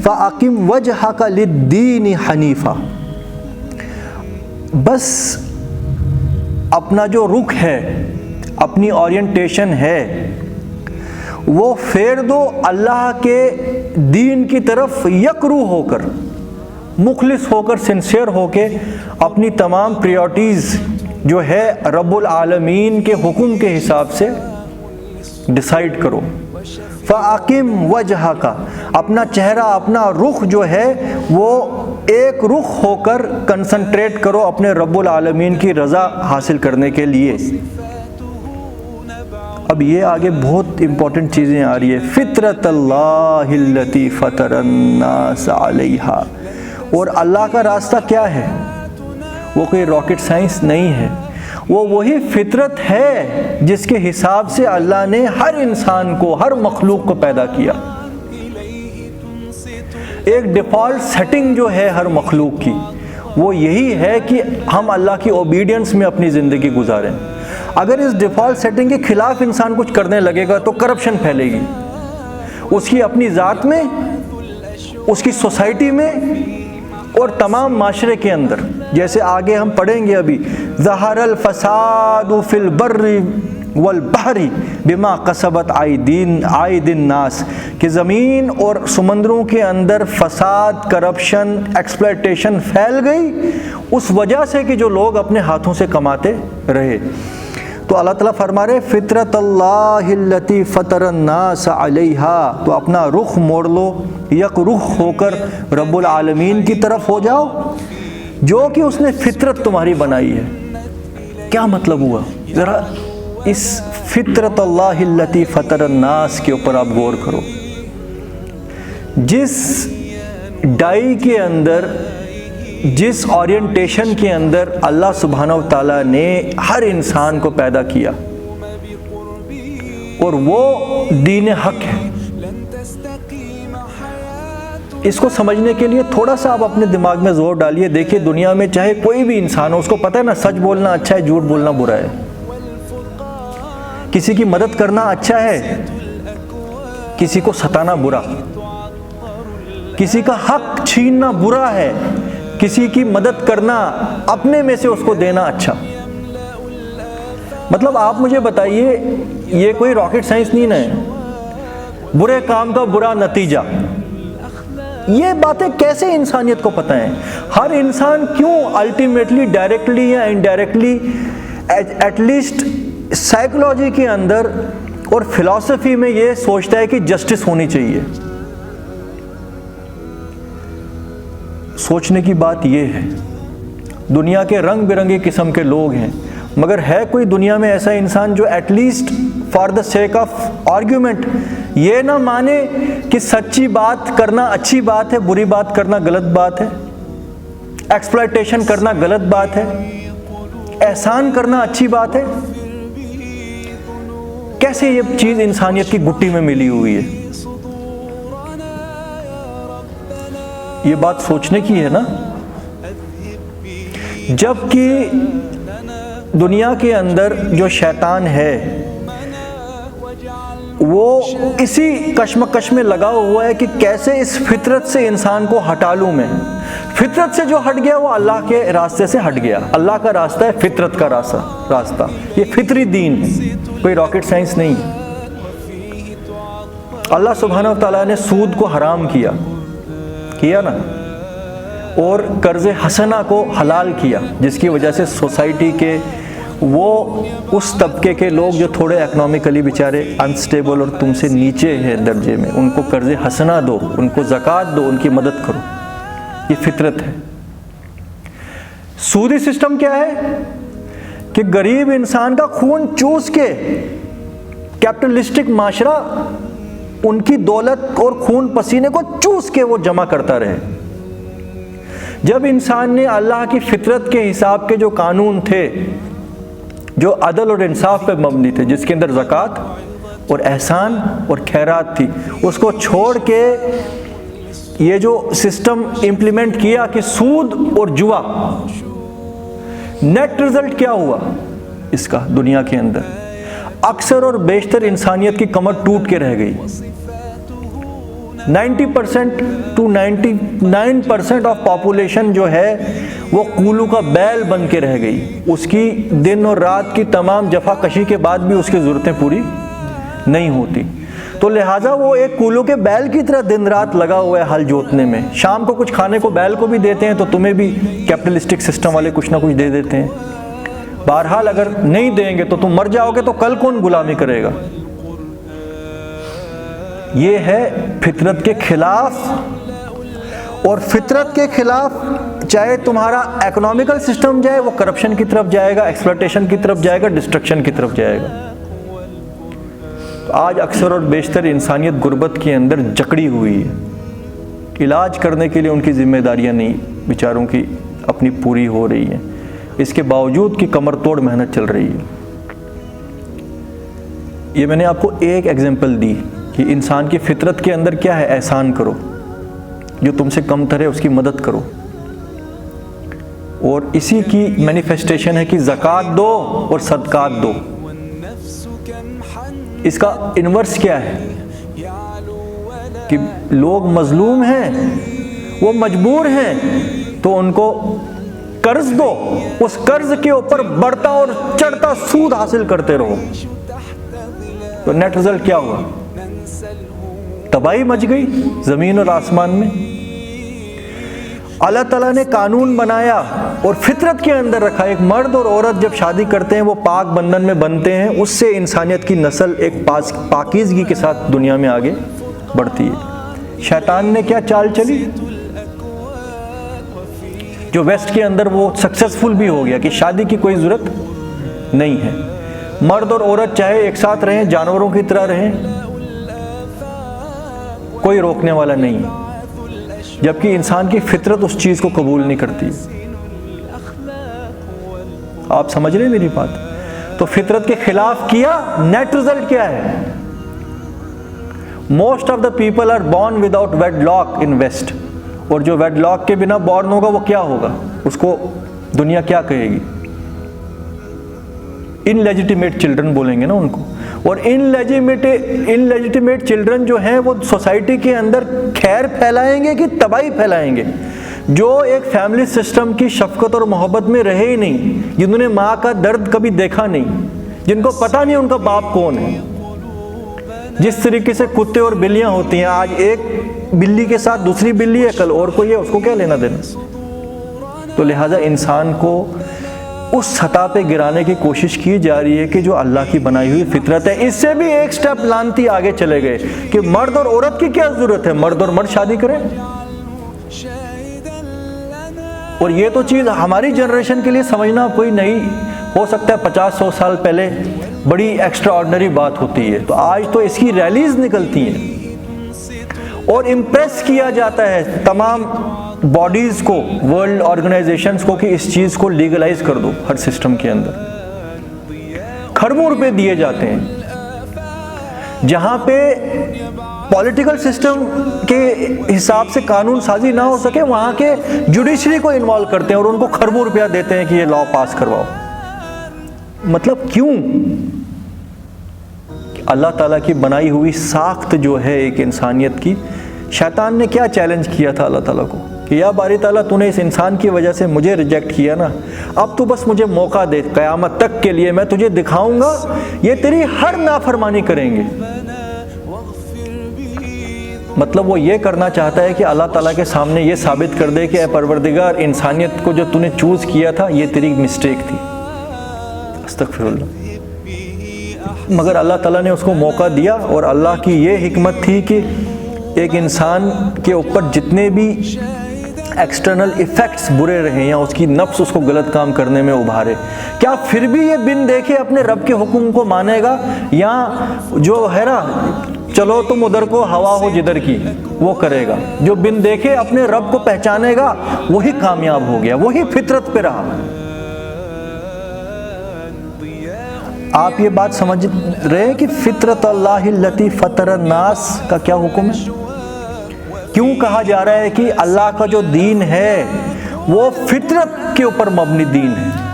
فَأَقِمْ وَجْهَكَ لِلدِّينِ حَنِيفًا، بس اپنا جو رخ ہے، اپنی اورینٹیشن ہے، وہ پھیر دو اللہ کے دین کی طرف یکرو ہو کر، مخلص ہو کر، سنسیئر ہو کے اپنی تمام پریورٹیز جو ہے رب العالمین کے حکم کے حساب سے ڈیسائیڈ کرو۔ فَأَقِمْ وَجْهَكَ، اپنا چہرہ، اپنا رخ جو ہے وہ ایک رخ ہو کر کنسنٹریٹ کرو اپنے رب العالمین کی رضا حاصل کرنے کے لیے۔ اب یہ آگے بہت امپورٹنٹ چیزیں آ رہی ہے، فطرت اللہ التی فطر الناس علیہا، اور اللہ کا راستہ کیا ہے؟ وہ کوئی راکٹ سائنس نہیں ہے، وہ وہی فطرت ہے جس کے حساب سے اللہ نے ہر انسان کو، ہر مخلوق کو پیدا کیا۔ ایک ڈیفالٹ سیٹنگ جو ہے ہر مخلوق کی، وہ یہی ہے کہ ہم اللہ کی اوبیڈینس میں اپنی زندگی گزاریں۔ اگر اس ڈیفالٹ سیٹنگ کے خلاف انسان کچھ کرنے لگے گا تو کرپشن پھیلے گی، اس کی اپنی ذات میں، اس کی سوسائٹی میں اور تمام معاشرے کے اندر۔ جیسے آگے ہم پڑھیں گے ابھی، ظہر الفساد فی البر والبحر بما کسبت ایدی الناس، کہ زمین اور سمندروں کے اندر فساد، کرپشن، ایکسپلائٹیشن پھیل گئی اس وجہ سے کہ جو لوگ اپنے ہاتھوں سے کماتے رہے۔ تو اللہ تعالیٰ فرما رہے فطرت اللہ التی فطر الناس علیہا، تو اپنا رخ موڑ لو، یک رخ ہو کر رب العالمین کی طرف ہو جاؤ جو کہ اس نے فطرت تمہاری بنائی ہے۔ کیا مطلب ہوا؟ ذرا اس فطرت اللہ التی فطر الناس کے اوپر آپ غور کرو۔ جس ڈائی کے اندر، جس اورینٹیشن کے اندر اللہ سبحانہ و تعالیٰ نے ہر انسان کو پیدا کیا، اور وہ دین حق ہے۔ اس کو سمجھنے کے لیے تھوڑا سا آپ اپنے دماغ میں زور ڈالیے، دیکھیے دنیا میں چاہے کوئی بھی انسان ہو، اس کو پتہ ہے نا سچ بولنا اچھا ہے، جھوٹ بولنا برا ہے، کسی کی مدد کرنا اچھا ہے، کسی کو ستانا برا، کسی کا حق چھیننا برا ہے، کسی کی مدد کرنا، اپنے میں سے اس کو دینا اچھا۔ مطلب آپ مجھے بتائیے، یہ کوئی راکٹ سائنس نہیں ہے، برے کام کا برا نتیجہ، یہ باتیں کیسے انسانیت کو پتہ ہیں؟ ہر انسان کیوں الٹیمیٹلی، ڈائریکٹلی یا انڈائریکٹلی، ایٹ لیسٹ سائیکولوجی کے اندر اور فلسفی میں یہ سوچتا ہے کہ جسٹس ہونی چاہیے؟ سوچنے کی بات یہ ہے، دنیا کے رنگ برنگے قسم کے لوگ ہیں، مگر ہے کوئی دنیا میں ایسا انسان جو at least for the sake of argument یہ نہ مانے کہ سچی بات کرنا اچھی بات ہے، بری بات کرنا غلط بات ہے، ایکسپلائٹیشن کرنا غلط بات ہے، احسان کرنا اچھی بات ہے؟ کیسے یہ چیز انسانیت کی گٹی میں ملی ہوئی ہے؟ یہ بات سوچنے کی ہے نا۔ جبکہ دنیا کے اندر جو شیطان ہے وہ اسی کشمکش میں لگا ہوا ہے کہ کیسے اس فطرت سے انسان کو ہٹا لوں میں۔ فطرت سے جو ہٹ گیا وہ اللہ کے راستے سے ہٹ گیا۔ اللہ کا راستہ ہے فطرت کا راستہ، یہ فطری دین ہے، کوئی راکٹ سائنس نہیں۔ اللہ سبحانہ و تعالیٰ نے سود کو حرام کیا نا، اور قرض حسنہ کو حلال کیا، جس کی وجہ سے سوسائٹی کے وہ اس طبقے کے لوگ جو تھوڑے اکنامکلی بیچارے انسٹیبل اور تم سے نیچے ہیں درجے میں، ان کو قرض حسنہ دو، ان کو زکوٰۃ دو، ان کی مدد کرو۔ یہ فطرت ہے۔ سودی سسٹم کیا ہے کہ غریب انسان کا خون چوس کے کیپٹلسٹک معاشرہ ان کی دولت اور خون پسینے کو چوس کے وہ جمع کرتا رہے۔ جب انسان نے اللہ کی فطرت کے حساب کے جو قانون تھے، جو عدل اور انصاف پہ مبنی تھے، جس کے اندر زکوٰۃ اور احسان اور خیرات تھی، اس کو چھوڑ کے یہ جو سسٹم امپلیمنٹ کیا کہ سود اور جوا، نیٹ رزلٹ کیا ہوا اس کا دنیا کے اندر؟ اکثر اور بیشتر انسانیت کی کمر ٹوٹ کے رہ گئی۔ 90% to 99% آف پاپولیشن جو ہے وہ کولو کا بیل بن کے رہ گئی. اس کی دن اور رات کی تمام جفا کشی کے بعد بھی اس کی ضرورتیں پوری نہیں ہوتی. تو لہٰذا وہ ایک کولو کے بیل کی طرح دن رات لگا ہوا ہے ہل جوتنے میں. شام کو کچھ کھانے کو بیل کو بھی دیتے ہیں تو تمہیں بھی کیپٹلسٹک سسٹم والے کچھ نہ کچھ دے دیتے ہیں. بہرحال اگر نہیں دیں گے تو تم مر جاؤ گے تو کل کون غلامی کرے گا. یہ ہے فطرت کے خلاف. اور فطرت کے خلاف چاہے تمہارا اکنامیکل سسٹم جائے وہ کرپشن کی طرف جائے گا, ایکسپلوٹیشن کی طرف جائے گا, ڈسٹرکشن کی طرف جائے گا. آج اکثر اور بیشتر انسانیت غربت کے اندر جکڑی ہوئی ہے. علاج کرنے کے لیے ان کی ذمہ داریاں نہیں بیچاروں کی اپنی پوری ہو رہی ہیں. اس کے باوجود کی کمر توڑ محنت چل رہی ہے. یہ میں نے آپ کو ایک ایگزامپل دی کہ انسان کی فطرت کے اندر کیا ہے. احسان کرو, جو تم سے کم تر ہے اس کی مدد کرو. اور اسی کی مینیفیسٹیشن ہے کہ زکوٰۃ دو اور صدقات دو. اس کا انورس کیا ہے کہ لوگ مظلوم ہیں, وہ مجبور ہیں, تو ان کو قرض دو. اس قرض کے اوپر بڑھتا اور چڑھتا سود حاصل کرتے رہو. تو نیٹ رزلٹ کیا ہوا؟ تباہی مچ گئی زمین اور آسمان میں. اللہ تعالیٰ نے قانون بنایا اور فطرت کے اندر رکھا. ایک مرد اور عورت جب شادی کرتے ہیں وہ پاک بندھن میں بنتے ہیں, اس سے انسانیت کی نسل ایک پاکیزگی کے ساتھ دنیا میں آگے بڑھتی ہے. شیطان نے کیا چال چلی جو ویسٹ کے اندر وہ سکسیسفل بھی ہو گیا کہ شادی کی کوئی ضرورت نہیں ہے. مرد اور عورت چاہے ایک ساتھ رہیں, جانوروں کی طرح رہیں, کوئی روکنے والا نہیں, جبکہ انسان کی فطرت اس چیز کو قبول نہیں کرتی. آپ سمجھ رہے ہیں میری بات؟ تو فطرت کے خلاف کیا, نیٹ رزلٹ کیا ہے؟ Most of the people are born without wedlock in west. اور جو ویڈ لاک کے بنا بورن ہوگا وہ کیا ہوگا؟ اس کو دنیا کیا کہے گی؟ ان لیجیٹیمیٹ چلڈرن بولیں گے نا ان کو. اور ان لیجیٹیمیٹ چلڈرن جو ہیں وہ سوسائٹی کے اندر خیر پھیلائیں گے کہ تباہی پھیلائیں گے؟ جو ایک فیملی سسٹم کی شفقت اور محبت میں رہے ہی نہیں, جنہوں نے ماں کا درد کبھی دیکھا نہیں, جن کو پتہ نہیں ان کا باپ کون ہے. جس طریقے سے کتے اور بلیاں ہوتی ہیں, آج ایک بلی کے ساتھ دوسری بلی ہے, کل اور کوئی ہے, اس کو کیا لینا دینا. تو لہٰذا انسان کو اس سطح پہ گرانے کی کوشش کی جا رہی ہے کہ جو اللہ کی بنائی ہوئی فطرت ہے. اس سے بھی ایک سٹیپ لانتی آگے چلے گئے کہ مرد اور عورت کی کیا ضرورت ہے, مرد اور مرد شادی کریں. اور یہ تو چیز ہماری جنریشن کے لیے سمجھنا کوئی نہیں ہو سکتا ہے, 50-100 سال پہلے بڑی ایکسٹرا آرڈنری بات ہوتی ہے. تو آج تو اس کی ریلیز نکلتی ہیں اور امپریس کیا جاتا ہے تمام باڈیز کو, ورلڈ آرگنائزیشنز کو, کہ اس چیز کو لیگلائز کر دو. ہر سسٹم کے اندر کھربوں روپے دیے جاتے ہیں. جہاں پہ پولیٹیکل سسٹم کے حساب سے قانون سازی نہ ہو سکے, وہاں کے جوڈیشری کو انوالو کرتے ہیں اور ان کو کھربوں روپیہ دیتے ہیں کہ یہ لا پاس کرواؤ. مطلب کیوں؟ اللہ تعالیٰ کی بنائی ہوئی ساخت جو ہے ایک انسانیت کی, شیطان نے کیا چیلنج کیا تھا اللہ تعالیٰ کو کہ یا باری تعالیٰ تو نے اس انسان کی وجہ سے مجھے ریجیکٹ کیا نا, اب تو بس مجھے موقع دے, قیامت تک کے لیے میں تجھے دکھاؤں گا یہ تیری ہر نافرمانی کریں گے. مطلب وہ یہ کرنا چاہتا ہے کہ اللہ تعالیٰ کے سامنے یہ ثابت کر دے کہ اے پروردگار, انسانیت کو جو تو نے چوز کیا تھا یہ تیری مسٹیک تھی. استغفر اللہ. مگر اللہ تعالیٰ نے اس کو موقع دیا, اور اللہ کی یہ حکمت تھی کہ ایک انسان کے اوپر جتنے بھی ایکسٹرنل ایفیکٹس برے رہیں یا اس کی نفس اس کو غلط کام کرنے میں ابھارے, کیا پھر بھی یہ بن دیکھے اپنے رب کے حکم کو مانے گا, یا جو ہے نا چلو تم ادھر کو ہوا ہو جدھر کی وہ کرے گا؟ جو بن دیکھے اپنے رب کو پہچانے گا وہی کامیاب ہو گیا, وہی فطرت پہ رہا. آپ یہ بات سمجھ رہے ہیں کہ فطرت اللہ التی فطر الناس کا کیا حکم ہے؟ کیوں کہا جا رہا ہے کہ اللہ کا جو دین ہے وہ فطرت کے اوپر مبنی دین ہے؟